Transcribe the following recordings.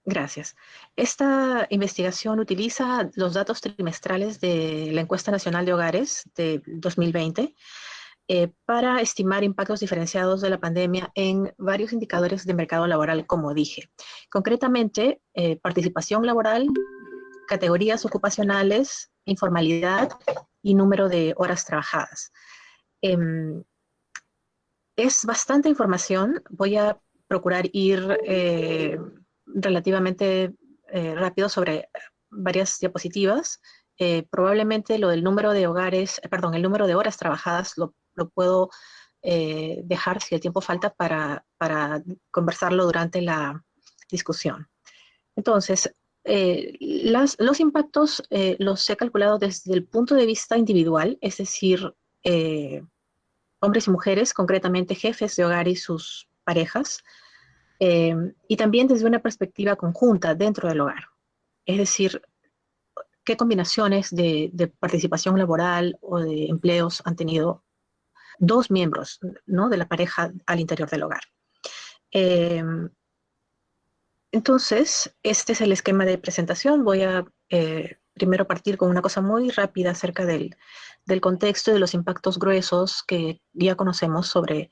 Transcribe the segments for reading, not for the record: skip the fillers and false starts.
Gracias. Esta investigación utiliza los datos trimestrales de la Encuesta Nacional de Hogares de 2020 para estimar impactos diferenciados de la pandemia en varios indicadores de mercado laboral, como dije. Concretamente, participación laboral, categorías ocupacionales, informalidad y número de horas trabajadas. Es bastante información. Voy a procurar ir relativamente rápido sobre varias diapositivas. Probablemente lo del número de hogares, perdón, el número de horas trabajadas lo puedo dejar si el tiempo falta para conversarlo durante la discusión. Entonces, los impactos los he calculado desde el punto de vista individual, es decir, hombres y mujeres, concretamente jefes de hogar y sus parejas, y también desde una perspectiva conjunta dentro del hogar. Es decir, qué combinaciones de participación laboral o de empleos han tenido dos miembros, ¿no?, de la pareja al interior del hogar. Eh, entonces, este es el esquema de presentación. Voy a primero partir con una cosa muy rápida acerca del contexto y de los impactos gruesos que ya conocemos sobre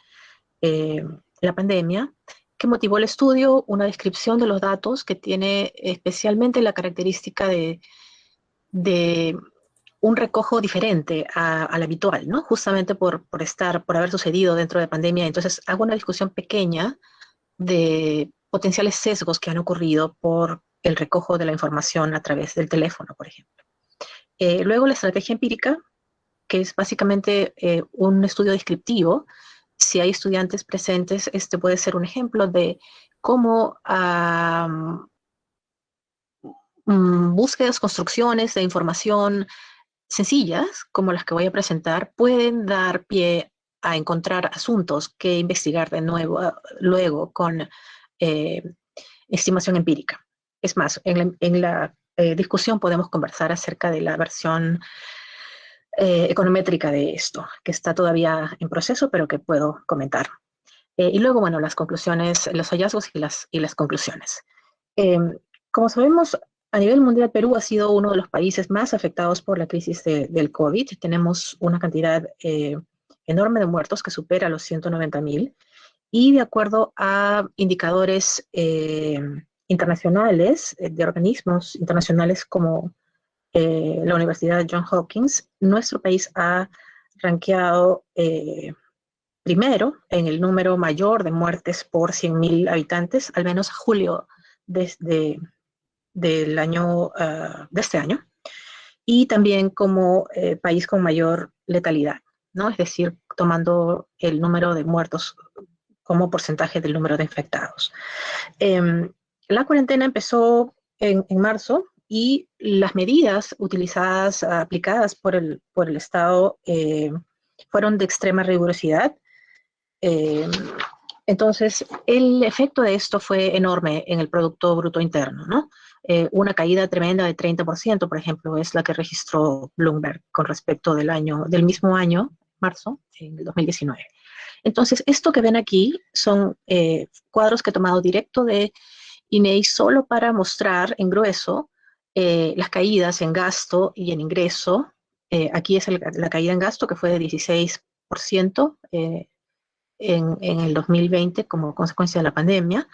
la pandemia, que motivó el estudio, una descripción de los datos que tiene especialmente la característica de un recojo diferente al habitual, ¿no? Justamente por haber sucedido dentro de pandemia. Entonces, hago una discusión pequeña de potenciales sesgos que han ocurrido por el recojo de la información a través del teléfono, por ejemplo. Luego, la estrategia empírica, que es básicamente un estudio descriptivo. Si hay estudiantes presentes, este puede ser un ejemplo de cómo búsquedas, construcciones de información sencillas, como las que voy a presentar, pueden dar pie a encontrar asuntos que investigar de nuevo luego con eh, estimación empírica. Es más, en la discusión podemos conversar acerca de la versión econométrica de esto, que está todavía en proceso, pero que puedo comentar. Y luego, bueno, las conclusiones, los hallazgos y las conclusiones. Eh, Como sabemos, a nivel mundial, Perú ha sido uno de los países más afectados por la crisis del COVID. Tenemos una cantidad enorme de muertos que supera los 190.000. Y de acuerdo a indicadores internacionales, de organismos internacionales como la Universidad Johns Hopkins, nuestro país ha rankeado primero en el número mayor de muertes por 100.000 habitantes, al menos a julio del año, de este año, y también como país con mayor letalidad, ¿no? Es decir, tomando el número de muertos como porcentaje del número de infectados. La cuarentena empezó en marzo y las medidas utilizadas, aplicadas por el Estado, fueron de extrema rigurosidad. Eh, entonces, el efecto de esto fue enorme en el Producto Bruto Interno, ¿no? Una caída tremenda de 30%, por ejemplo, es la que registró Bloomberg con respecto del mismo año, marzo, en el 2019. Entonces, esto que ven aquí son cuadros que he tomado directo de INEI solo para mostrar en grueso las caídas en gasto y en ingreso. Aquí es la caída en gasto, que fue de 16% en el 2020 como consecuencia de la pandemia.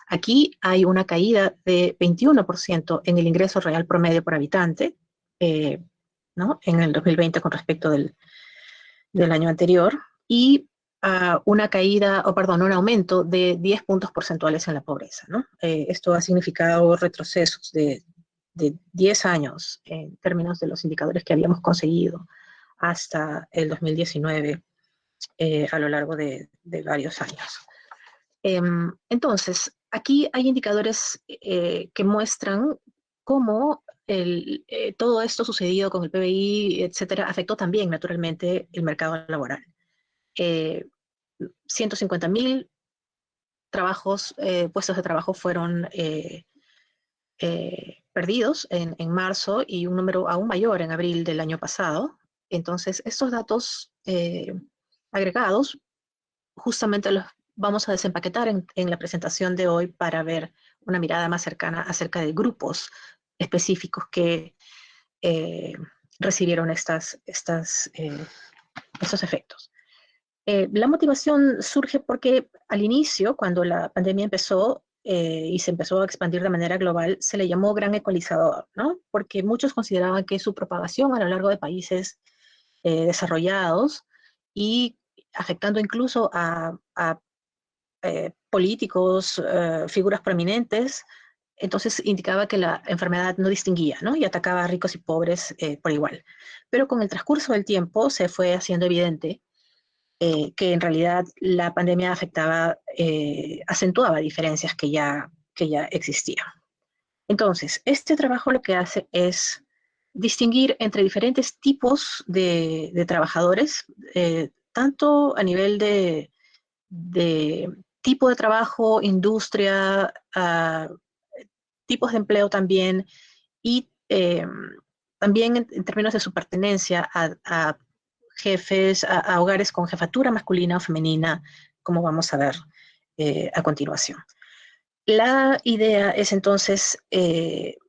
Aquí hay una caída de 21% en el ingreso real promedio por habitante, ¿no?, en el 2020 con respecto del año anterior, y una caída, o perdón, un aumento de 10 puntos porcentuales en la pobreza, ¿no? Esto ha significado retrocesos de 10 años en términos de los indicadores que habíamos conseguido hasta el 2019, a lo largo de varios años. Entonces, aquí hay indicadores que muestran cómo todo esto sucedido con el PBI, etcétera, afectó también naturalmente el mercado laboral. 150.000 trabajos, puestos de trabajo fueron perdidos en marzo, y un número aún mayor en abril del año pasado. Entonces, estos datos agregados justamente los vamos a desempaquetar en la presentación de hoy para ver una mirada más cercana acerca de grupos específicos que recibieron estos efectos. La motivación surge porque al inicio, cuando la pandemia empezó y se empezó a expandir de manera global, se le llamó gran ecualizador, ¿no? Porque muchos consideraban que su propagación a lo largo de países desarrollados y afectando incluso a políticos, figuras prominentes, entonces indicaba que la enfermedad no distinguía, ¿no? Y atacaba a ricos y pobres por igual. Pero con el transcurso del tiempo se fue haciendo evidente que en realidad la pandemia afectaba, acentuaba diferencias que ya existían. Entonces, este trabajo lo que hace es distinguir entre diferentes tipos de trabajadores, tanto a nivel de tipo de trabajo, industria, tipos de empleo también, y también en términos de su pertenencia a jefes, a hogares con jefatura masculina o femenina, como vamos a ver a continuación. La idea es entonces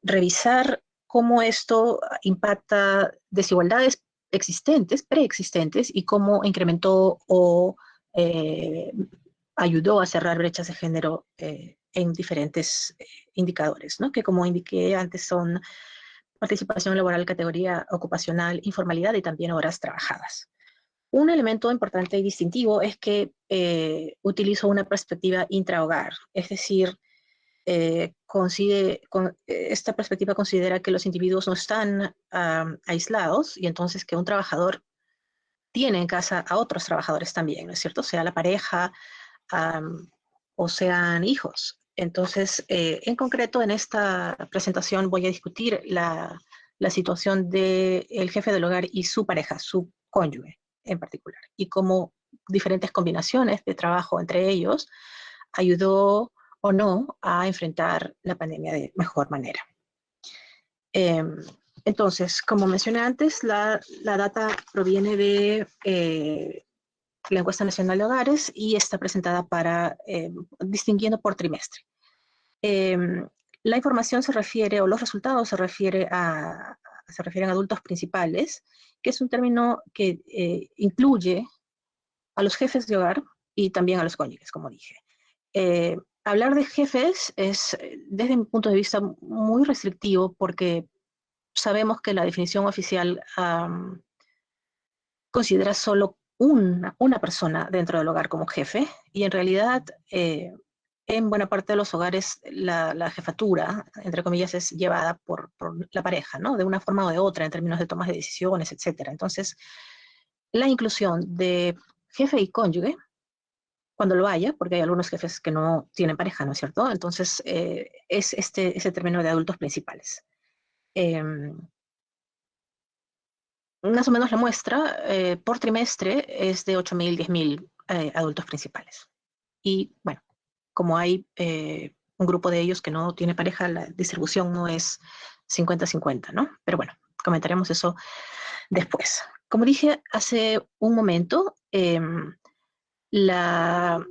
revisar cómo esto impacta desigualdades existentes, preexistentes, y cómo incrementó o eh, ayudó a cerrar brechas de género en diferentes indicadores, ¿no? Que como indiqué antes son participación laboral, categoría ocupacional, informalidad y también horas trabajadas. Un elemento importante y distintivo es que utilizo una perspectiva intrahogar, es decir, esta perspectiva considera que los individuos no están aislados y entonces que un trabajador tiene en casa a otros trabajadores también, ¿no es cierto? Sea la pareja o sean hijos. Entonces, en concreto, en esta presentación voy a discutir la situación del jefe del hogar y su pareja, su cónyuge en particular, y cómo diferentes combinaciones de trabajo entre ellos ayudó o no a enfrentar la pandemia de mejor manera. Eh, entonces, como mencioné antes, la data proviene de la encuesta nacional de hogares y está presentada distinguiendo por trimestre. Eh, la información se refiere, o los resultados se refieren a adultos principales, que es un término que incluye a los jefes de hogar y también a los cónyuges, como dije. Hablar de jefes es, desde mi punto de vista, muy restrictivo porque sabemos que la definición oficial considera solo una persona dentro del hogar como jefe y en realidad en buena parte de los hogares la jefatura, entre comillas, es llevada por la pareja, ¿no? De una forma o de otra en términos de tomas de decisiones, etc. Entonces, la inclusión de jefe y cónyuge cuando lo haya, porque hay algunos jefes que no tienen pareja, ¿no es cierto? Entonces, es ese término de adultos principales. Eh, Más o menos la muestra por trimestre es de 8.000, 10.000 adultos principales. Y bueno, como hay un grupo de ellos que no tiene pareja, la distribución no es 50-50, ¿no? Pero bueno, comentaremos eso después. Como dije hace un momento, la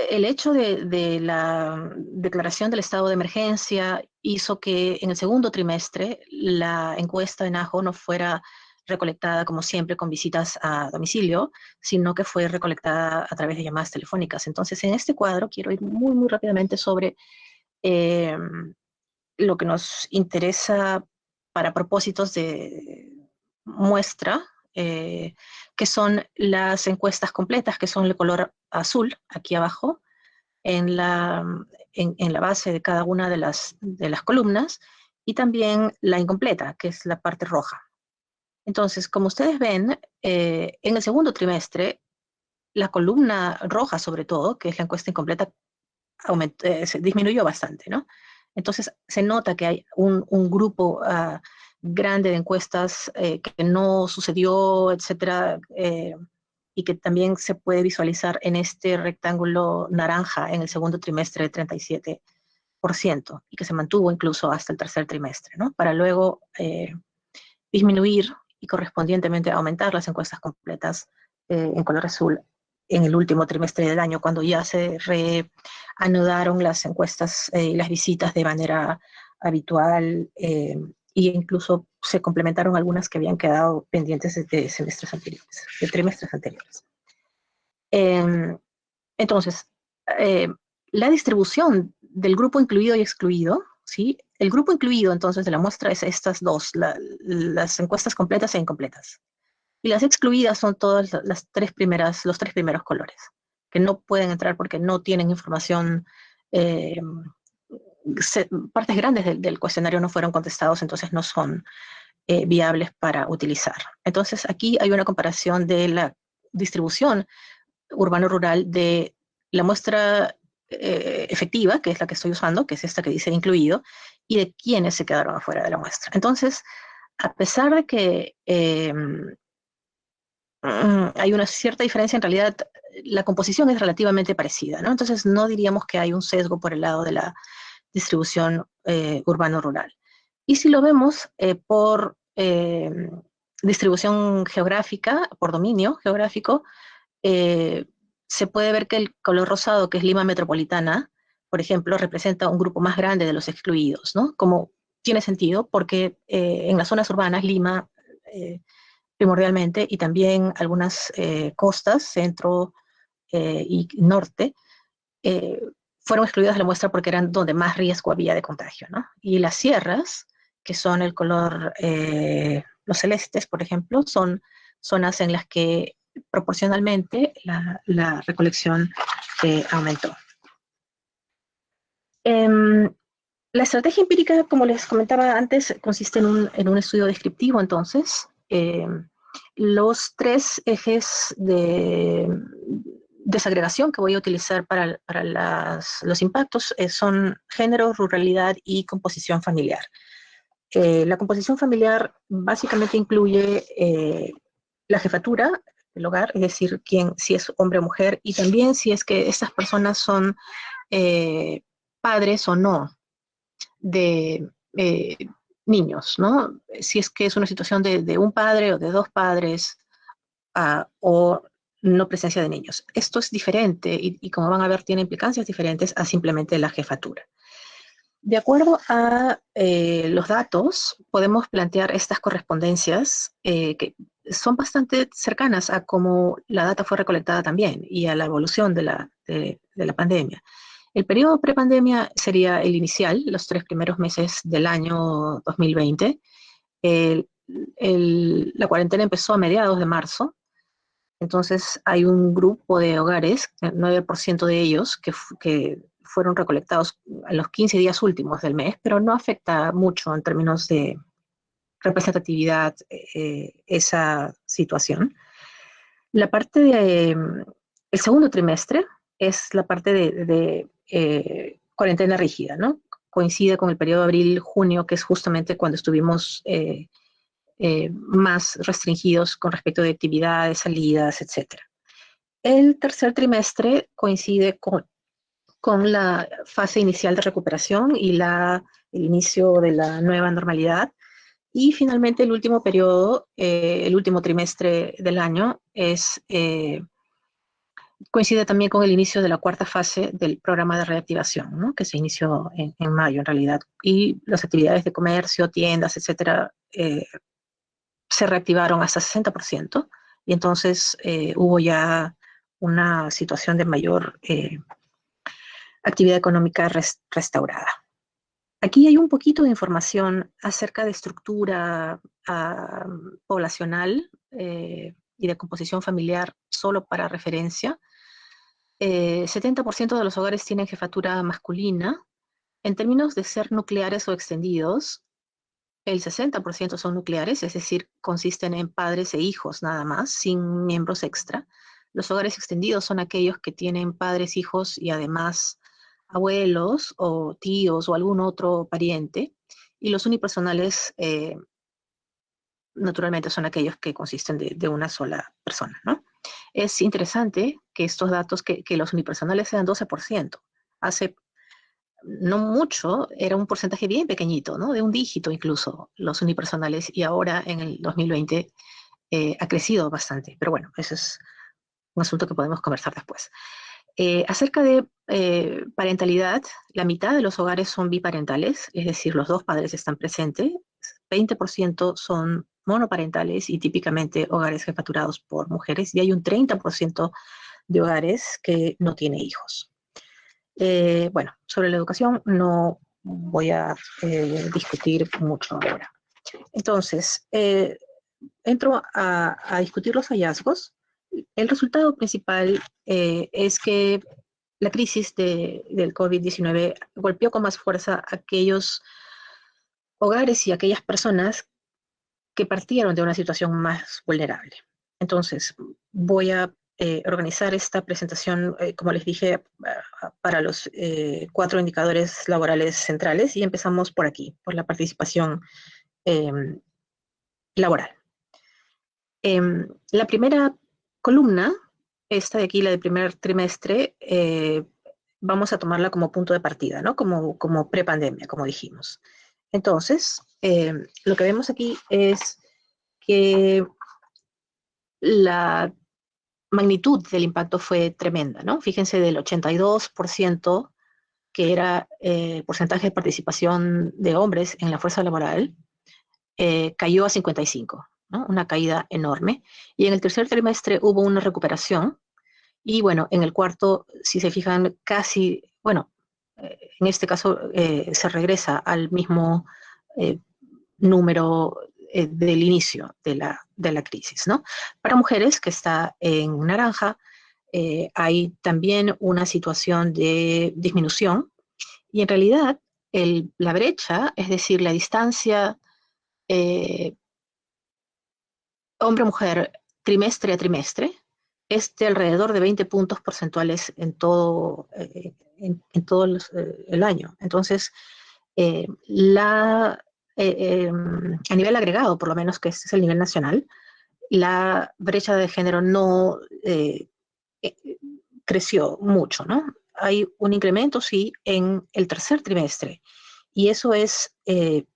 el hecho de la declaración del estado de emergencia hizo que en el segundo trimestre la encuesta en AJO no fuera recolectada como siempre con visitas a domicilio, sino que fue recolectada a través de llamadas telefónicas. Entonces, en este cuadro quiero ir muy, muy rápidamente sobre eh, lo que nos interesa para propósitos de muestra, que son las encuestas completas, que son de color azul, aquí abajo, en en la base de cada una de las columnas, y también la incompleta, que es la parte roja. Entonces, como ustedes ven, en el segundo trimestre, la columna roja sobre todo, que es la encuesta incompleta, se disminuyó bastante, ¿no? Entonces, se nota que hay un grupo grande de encuestas que no sucedió, etcétera, y que también se puede visualizar en este rectángulo naranja en el segundo trimestre de 37%, y que se mantuvo incluso hasta el tercer trimestre, ¿no? Para luego disminuir y correspondientemente aumentar las encuestas completas en color azul en el último trimestre del año, cuando ya se reanudaron las encuestas y las visitas de manera habitual, y incluso se complementaron algunas que habían quedado pendientes de semestres anteriores, de trimestres anteriores. Eh, entonces, eh, la distribución del grupo incluido y excluido, ¿sí? El grupo incluido, entonces, de la muestra es estas dos, las encuestas completas e incompletas. Y las excluidas son todas las los tres primeros colores, que no pueden entrar porque no tienen información. eh, Partes grandes del cuestionario no fueron contestados, entonces no son viables para utilizar. Entonces, aquí hay una comparación de la distribución urbano-rural de la muestra efectiva, que es la que estoy usando, que es esta que dice incluido, y de quienes se quedaron afuera de la muestra. Entonces, a pesar de que hay una cierta diferencia, en realidad la composición es relativamente parecida, ¿no? Entonces, no diríamos que hay un sesgo por el lado de la distribución urbano-rural. Y si lo vemos por distribución geográfica, por dominio geográfico, eh, se puede ver que el color rosado, que es Lima Metropolitana, por ejemplo, representa un grupo más grande de los excluidos, ¿no? Como tiene sentido, porque en las zonas urbanas, Lima, primordialmente, y también algunas costas, centro y norte, eh, fueron excluidas de la muestra porque eran donde más riesgo había de contagio, ¿no? Y las sierras, que son el color, los celestes, por ejemplo, son zonas en las que proporcionalmente la recolección aumentó. Eh, la estrategia empírica, como les comentaba antes, consiste en un estudio descriptivo, entonces. Los tres ejes de desagregación que voy a utilizar para los impactos son género, ruralidad y composición familiar. La composición familiar básicamente incluye la jefatura del hogar, es decir, si es hombre o mujer, y también si es que estas personas son eh, padres o no de niños, ¿no? Si es que es una situación de un padre o de dos padres, o no presencia de niños. Esto es diferente y como van a ver tiene implicancias diferentes a simplemente la jefatura. De acuerdo a los datos, podemos plantear estas correspondencias que son bastante cercanas a cómo la data fue recolectada también y a la evolución de la pandemia. El periodo prepandemia sería el inicial, los 3 primeros meses del año 2020. La cuarentena empezó a mediados de marzo. Entonces hay un grupo de hogares, el 9% de ellos, que fueron recolectados a los 15 días últimos del mes, pero no afecta mucho en términos de representatividad esa situación. La parte el segundo trimestre es la parte de cuarentena rígida, ¿no? Coincide con el periodo de abril-junio, que es justamente cuando estuvimos más restringidos con respecto de actividades, salidas, etc. El tercer trimestre coincide con la fase inicial de recuperación y el inicio de la nueva normalidad. Y finalmente el último periodo, el último trimestre del año, coincide también con el inicio de la cuarta fase del programa de reactivación, ¿no? Que se inició en mayo en realidad. Y las actividades de comercio, tiendas, etcétera, se reactivaron hasta 60%, y entonces hubo ya una situación de mayor actividad económica restaurada. Aquí hay un poquito de información acerca de estructura poblacional y de composición familiar, solo para referencia. 70% de los hogares tienen jefatura masculina. En términos de ser nucleares o extendidos, el 60% son nucleares, es decir, consisten en padres e hijos nada más, sin miembros extra. Los hogares extendidos son aquellos que tienen padres, hijos y además abuelos o tíos o algún otro pariente. Y los unipersonales, naturalmente, son aquellos que consisten de una sola persona, ¿no? Es interesante que estos datos, que los unipersonales sean 12%. Hace no mucho, era un porcentaje bien pequeñito, ¿no? De un dígito incluso, los unipersonales, y ahora en el 2020 ha crecido bastante. Pero bueno, eso es un asunto que podemos conversar después. Acerca de parentalidad, la mitad de los hogares son biparentales, es decir, los dos padres están presentes, 20% son monoparentales y típicamente hogares jefaturados por mujeres, y hay un 30% de hogares que no tiene hijos. Bueno, sobre la educación no voy a discutir mucho ahora. Entonces, entro a discutir los hallazgos. El resultado principal es que la crisis del COVID-19 golpeó con más fuerza a aquellos hogares y aquellas personas que partieron de una situación más vulnerable. Entonces, voy a organizar esta presentación, como les dije, para los 4 indicadores laborales centrales, y empezamos por aquí, por la participación eh, laboral. La primera columna, esta de aquí, la del primer trimestre, vamos a tomarla como punto de partida, ¿no? Como prepandemia, como dijimos. Entonces, lo que vemos aquí es que la magnitud del impacto fue tremenda, ¿no? Fíjense, del 82%, que era el porcentaje de participación de hombres en la fuerza laboral, cayó a 55%, ¿no? Una caída enorme. Y en el tercer trimestre hubo una recuperación. Y bueno, en el cuarto, si se fijan, casi, bueno, en este caso se regresa al mismo eh, número del inicio de la crisis, ¿no? Para mujeres, que está en naranja, hay también una situación de disminución, y en realidad la brecha, es decir, la distancia eh, hombre-mujer trimestre a trimestre, es de alrededor de 20 puntos porcentuales en todo el año. Entonces, a nivel agregado, por lo menos, que este es el nivel nacional, la brecha de género no eh, creció mucho, ¿no? Hay un incremento, sí, en el tercer trimestre. Y eso es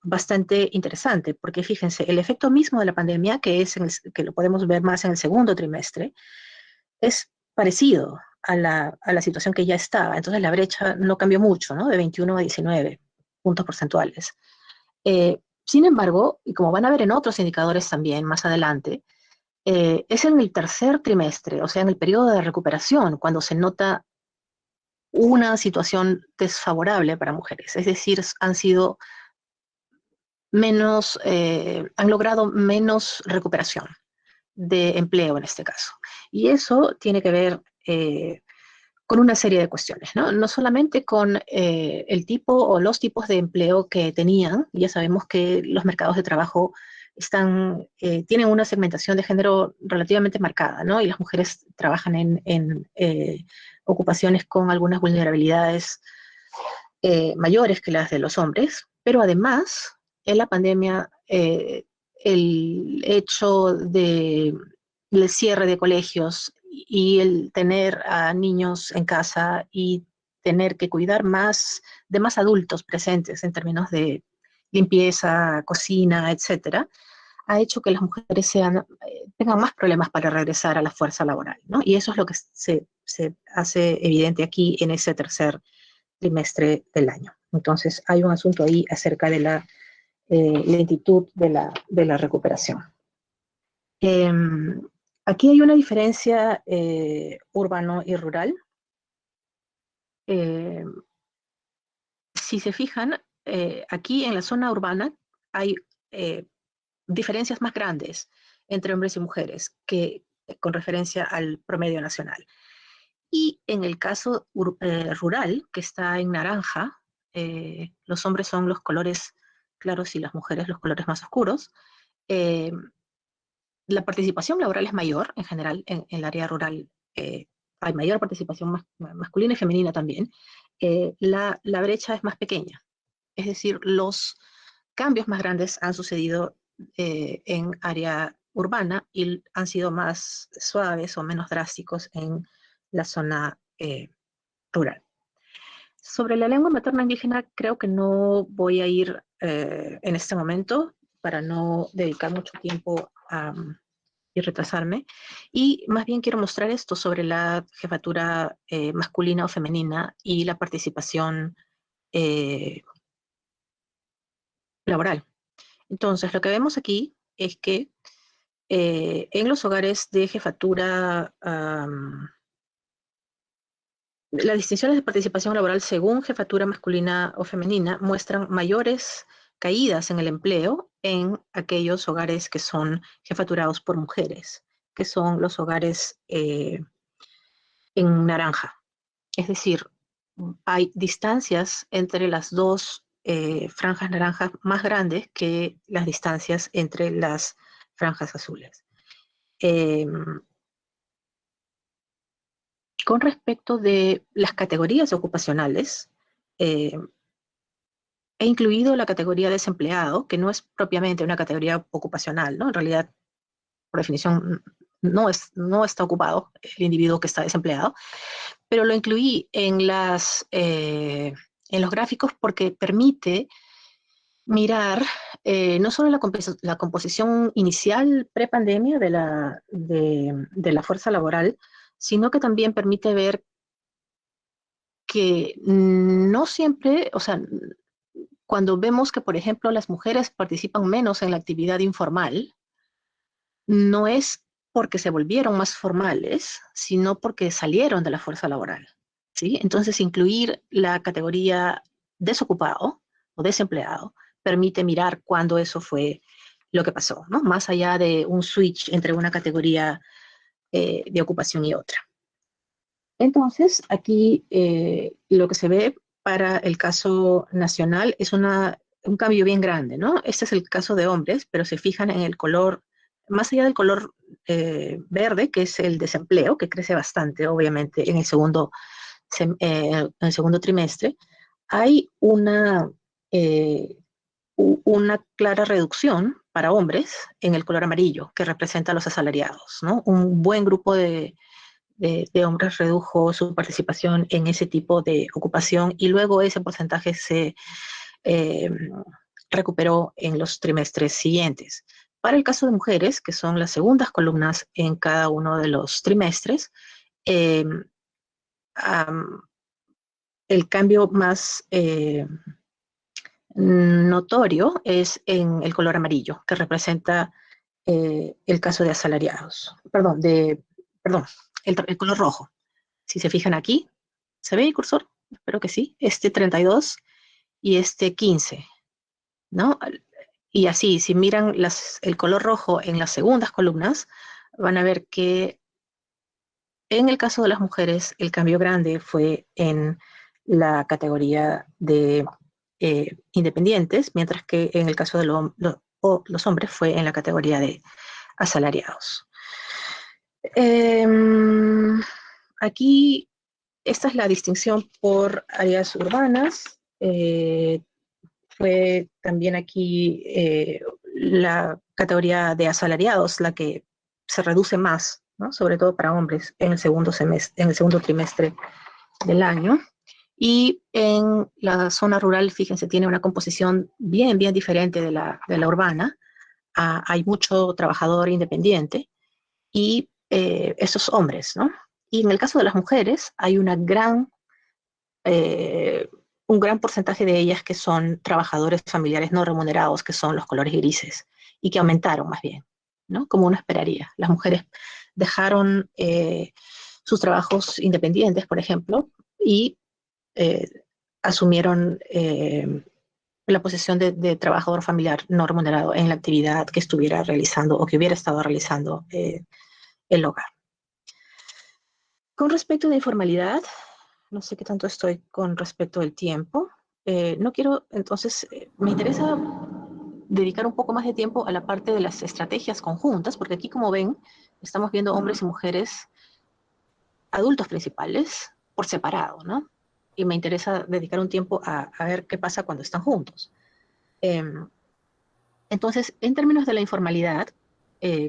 bastante interesante, porque fíjense, el efecto mismo de la pandemia, que lo podemos ver más en el segundo trimestre, es parecido a la situación que ya estaba. Entonces la brecha no cambió mucho, ¿no? De 21 a 19 puntos porcentuales. Sin embargo, y como van a ver en otros indicadores también más adelante, es en el tercer trimestre, o sea, en el periodo de recuperación, cuando se nota una situación desfavorable para mujeres. Es decir, han logrado menos recuperación de empleo en este caso. Y eso tiene que ver con una serie de cuestiones, ¿no? No solamente con el tipo o los tipos de empleo que tenían. Ya sabemos que los mercados de trabajo tienen una segmentación de género relativamente marcada, ¿no? Y las mujeres trabajan en ocupaciones con algunas vulnerabilidades mayores que las de los hombres, pero además, en la pandemia, el hecho del cierre de colegios y el tener a niños en casa y tener que cuidar de más adultos presentes en términos de limpieza, cocina, etcétera, ha hecho que las mujeres tengan más problemas para regresar a la fuerza laboral, ¿no? Y eso es lo que se hace evidente aquí en ese tercer trimestre del año. Entonces, hay un asunto ahí acerca de la lentitud de la recuperación. Eh, Aquí hay una diferencia urbano y rural. Eh, si se fijan, aquí en la zona urbana hay eh, diferencias más grandes entre hombres y mujeres que con referencia al promedio nacional. Y en el caso rural, que está en naranja, los hombres son los colores claros y las mujeres los colores más oscuros. Eh, la participación laboral es mayor en general en el área rural. Hay mayor participación masculina y femenina también. La brecha es más pequeña. Es decir, los cambios más grandes han sucedido en área urbana y han sido más suaves o menos drásticos en la zona rural. Sobre la lengua materna indígena, creo que no voy a ir en este momento para no dedicar mucho tiempo a y retrasarme. Y más bien quiero mostrar esto sobre la jefatura masculina o femenina y la participación eh, laboral. Entonces, lo que vemos aquí es que en los hogares de jefatura, las distinciones de participación laboral según jefatura masculina o femenina muestran mayores caídas en el empleo en aquellos hogares que son jefaturados por mujeres, que son los hogares en naranja. Es decir, hay distancias entre las dos franjas naranjas más grandes que las distancias entre las franjas azules. Eh, con respecto de las categorías ocupacionales, eh, he incluido la categoría desempleado, que no es propiamente una categoría ocupacional, ¿no? En realidad, por definición, no está ocupado el individuo que está desempleado, pero lo incluí en los gráficos porque permite mirar no solo la composición inicial prepandemia de la fuerza laboral, sino que también permite ver que no siempre, o sea, cuando vemos que, por ejemplo, las mujeres participan menos en la actividad informal, no es porque se volvieron más formales, sino porque salieron de la fuerza laboral, ¿sí? Entonces, incluir la categoría desocupado o desempleado permite mirar cuándo eso fue lo que pasó, ¿no? Más allá de un switch entre una categoría de ocupación y otra. Entonces, aquí lo que se ve para el caso nacional es un cambio bien grande, ¿no? Este es el caso de hombres, pero se fijan en el color, más allá del color verde, que es el desempleo, que crece bastante, obviamente, en el segundo trimestre, hay eh, una clara reducción para hombres en el color amarillo, que representa a los asalariados, ¿no? Un buen grupo de hombres redujo su participación en ese tipo de ocupación y luego ese porcentaje se eh, recuperó en los trimestres siguientes. Para el caso de mujeres, que son las segundas columnas en cada uno de los trimestres, eh, um, el cambio más notorio es en el color amarillo, que representa el caso de asalariados. Perdón, el color rojo. Si se fijan aquí, ¿se ve el cursor? Espero que sí. Este 32 y este 15, ¿no? Y así, si miran el color rojo en las segundas columnas, van a ver que en el caso de las mujeres, el cambio grande fue en la categoría de independientes, mientras que en el caso de los hombres fue en la categoría de asalariados. Eh, aquí, esta es la distinción por áreas urbanas. Fue también aquí la categoría de asalariados la que se reduce más, ¿no? Sobre todo para hombres en el segundo semestre, en el segundo trimestre del año. Y en la zona rural, fíjense, tiene una composición bien diferente de la urbana. Hay mucho trabajador independiente y esos hombres, ¿no? Y en el caso de las mujeres, hay eh, un gran porcentaje de ellas que son trabajadores familiares no remunerados, que son los colores grises, y que aumentaron más bien, ¿no? Como uno esperaría. Las mujeres dejaron sus trabajos independientes, por ejemplo, y eh, asumieron la posición de trabajador familiar no remunerado en la actividad que estuviera realizando o que hubiera estado realizando el hogar. Con respecto a la informalidad, no sé qué tanto estoy con respecto al tiempo. No quiero, entonces, me interesa dedicar un poco más de tiempo a la parte de las estrategias conjuntas, porque aquí, como ven, estamos viendo hombres y mujeres adultos principales por separado, ¿no? Y me interesa dedicar un tiempo a ver qué pasa cuando están juntos. Eh, entonces, en términos de la informalidad,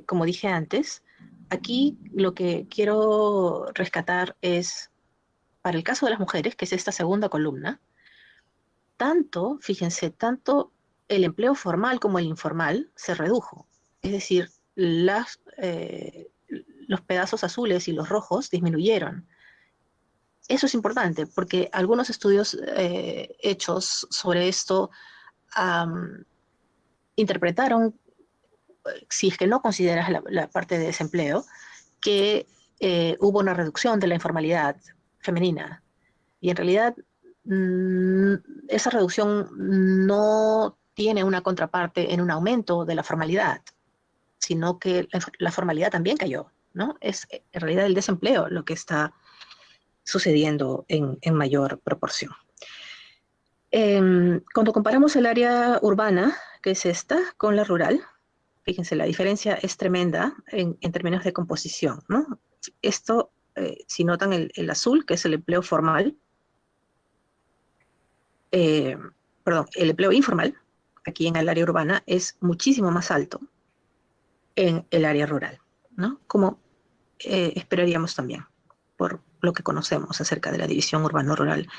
como dije antes, aquí lo que quiero rescatar es, para el caso de las mujeres, que es esta segunda columna, fíjense, tanto el empleo formal como el informal se redujo. Es decir, los pedazos azules y los rojos disminuyeron. Eso es importante porque algunos estudios hechos sobre esto interpretaron, si es que no consideras la parte de desempleo, que hubo una reducción de la informalidad femenina. Y en realidad esa reducción no tiene una contraparte en un aumento de la formalidad, sino que la formalidad también cayó, ¿no? Es en realidad el desempleo lo que está sucediendo en mayor proporción. Cuando comparamos el área urbana, que es esta, con la rural, fíjense, la diferencia es tremenda en términos de composición, ¿no? Esto, si notan el azul, que es el empleo formal, perdón, el empleo informal, aquí en el área urbana, es muchísimo más alto en el área rural, ¿no? Como esperaríamos también, por lo que conocemos acerca de la división urbano-rural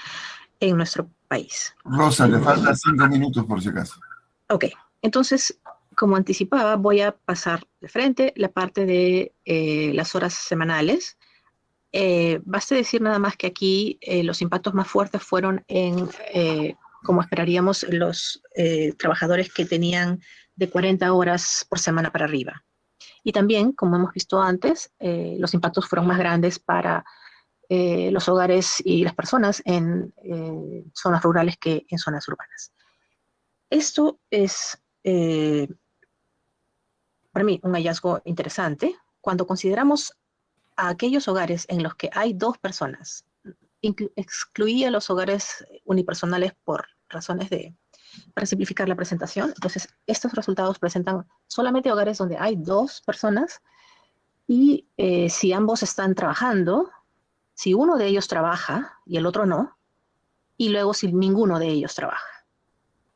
en nuestro país. Rosa, le faltan 5 minutos por si acaso. Ok, entonces, como anticipaba, voy a pasar de frente la parte de las horas semanales. Basta decir nada más que aquí los impactos más fuertes fueron en, como esperaríamos, los trabajadores que tenían de 40 horas por semana para arriba. Y también, como hemos visto antes, los impactos fueron más grandes para los hogares y las personas en zonas rurales que en zonas urbanas. Esto es, para mí, un hallazgo interesante. Cuando consideramos a aquellos hogares en los que hay 2 personas, excluía los hogares unipersonales por razones para simplificar la presentación. Entonces, estos resultados presentan solamente hogares donde hay 2 personas y si ambos están trabajando, si uno de ellos trabaja y el otro no, y luego si ninguno de ellos trabaja.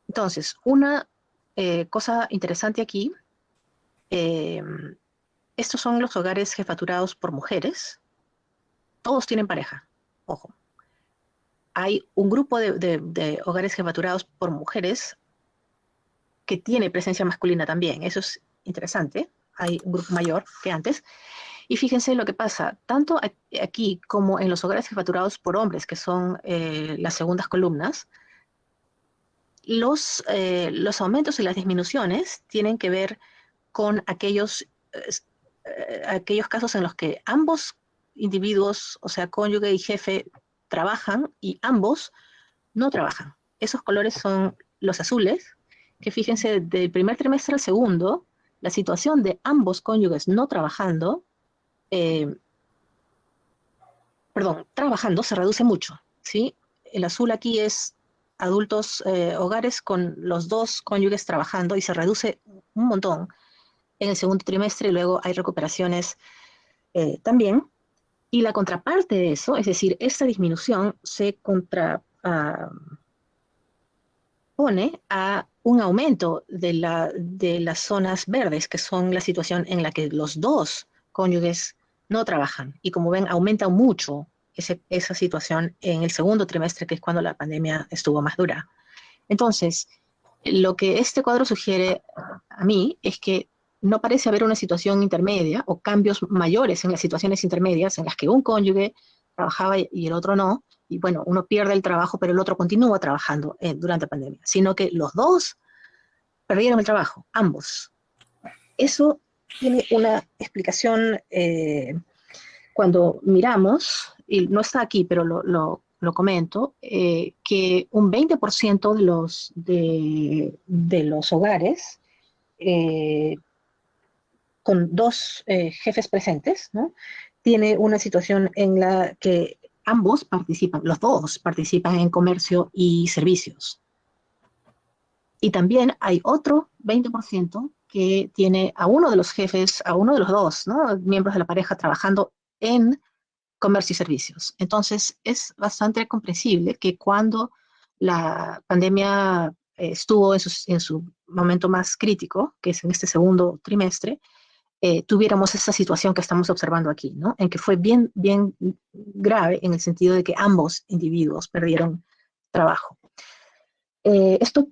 Entonces, una cosa interesante aquí, estos son los hogares jefaturados por mujeres. Todos tienen pareja, ojo. Hay un grupo de hogares jefaturados por mujeres que tiene presencia masculina también. Eso es interesante. Hay un grupo mayor que antes. Y fíjense lo que pasa, tanto aquí como en los hogares jefaturados por hombres, que son las segundas columnas, los aumentos y las disminuciones tienen que ver con aquellos casos en los que ambos individuos, o sea, cónyuge y jefe, trabajan y ambos no trabajan. Esos colores son los azules, que fíjense, del primer trimestre al segundo, la situación de ambos cónyuges no trabajando, trabajando se reduce mucho, ¿sí? El azul aquí es adultos, hogares con los 2 cónyuges trabajando y se reduce un montón en el segundo trimestre y luego hay recuperaciones también. Y la contraparte de eso, es decir, esta disminución se pone a un aumento de las zonas verdes, que son la situación en la que los 2 cónyuges no trabajan. Y como ven, aumenta mucho esa situación en el segundo trimestre, que es cuando la pandemia estuvo más dura. Entonces, lo que este cuadro sugiere a mí es que no parece haber una situación intermedia o cambios mayores en las situaciones intermedias en las que un cónyuge trabajaba y el otro no, y bueno, uno pierde el trabajo, pero el otro continúa trabajando durante la pandemia, sino que los 2 perdieron el trabajo, ambos. Eso tiene una explicación cuando miramos, y no está aquí, pero lo comento, que un 20% de los hogares con 2 jefes presentes, ¿no? Tiene una situación en la que ambos participan, los 2 participan en comercio y servicios. Y también hay otro 20% que tiene a uno de los jefes, a uno de los 2, ¿no? Miembros de la pareja trabajando en comercio y servicios. Entonces, es bastante comprensible que cuando la pandemia estuvo en su momento más crítico, que es en este segundo trimestre, tuviéramos esa situación que estamos observando aquí, ¿no? En que fue bien, bien grave en el sentido de que ambos individuos perdieron trabajo. Esto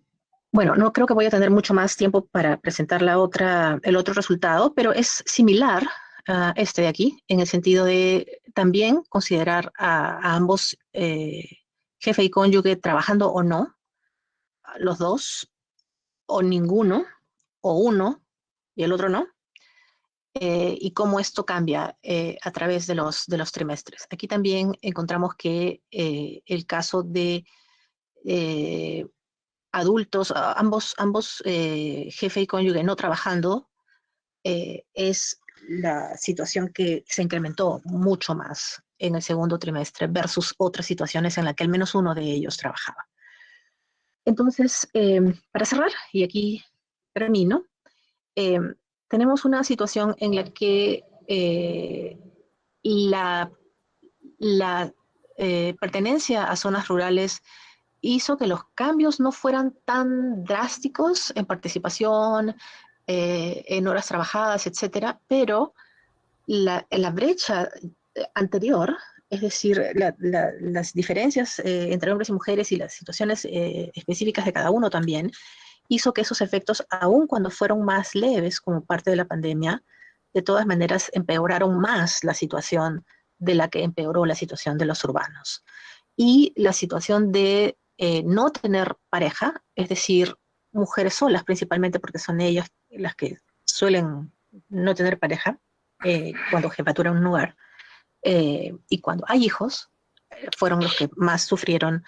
Bueno, no creo que voy a tener mucho más tiempo para presentar el otro resultado, pero es similar a este de aquí, en el sentido de también considerar a ambos jefe y cónyuge trabajando o no, los dos, o ninguno, o uno y el otro no, y cómo esto cambia a través de los trimestres. Aquí también encontramos que el caso de eh, adultos, ambos jefe y cónyuge no trabajando, es la situación que se incrementó mucho más en el segundo trimestre versus otras situaciones en las que al menos uno de ellos trabajaba. Entonces, para cerrar, y aquí termino, eh, tenemos una situación en la que la, la pertenencia a zonas rurales hizo que los cambios no fueran tan drásticos en participación, en horas trabajadas, etcétera, pero la brecha anterior, es decir, las diferencias entre hombres y mujeres y las situaciones específicas de cada uno también, hizo que esos efectos, aun cuando fueron más leves como parte de la pandemia, de todas maneras empeoraron más la situación de la que empeoró la situación de los urbanos. Y la situación de no tener pareja, es decir, mujeres solas principalmente porque son ellas las que suelen no tener pareja cuando jefaturan un lugar y cuando hay hijos, fueron los que más sufrieron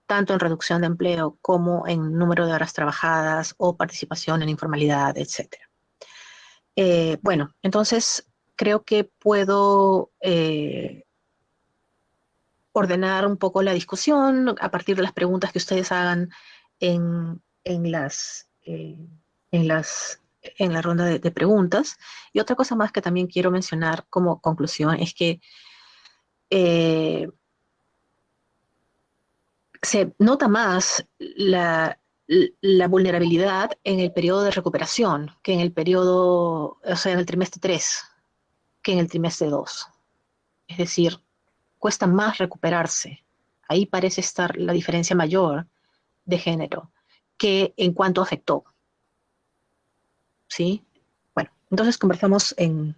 tanto en reducción de empleo como en número de horas trabajadas o participación en informalidad, etcétera. Bueno, entonces creo que puedo ordenar un poco la discusión a partir de las preguntas que ustedes hagan en en la ronda de preguntas. Y otra cosa más que también quiero mencionar como conclusión es que eh, se nota más la vulnerabilidad en el periodo de recuperación que en el periodo, o sea, en el trimestre 3 que en el trimestre 2. Es decir, cuesta más recuperarse. Ahí parece estar la diferencia mayor de género que en cuanto afectó. ¿Sí? Bueno, entonces conversamos um,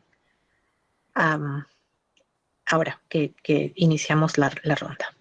ahora que iniciamos la ronda.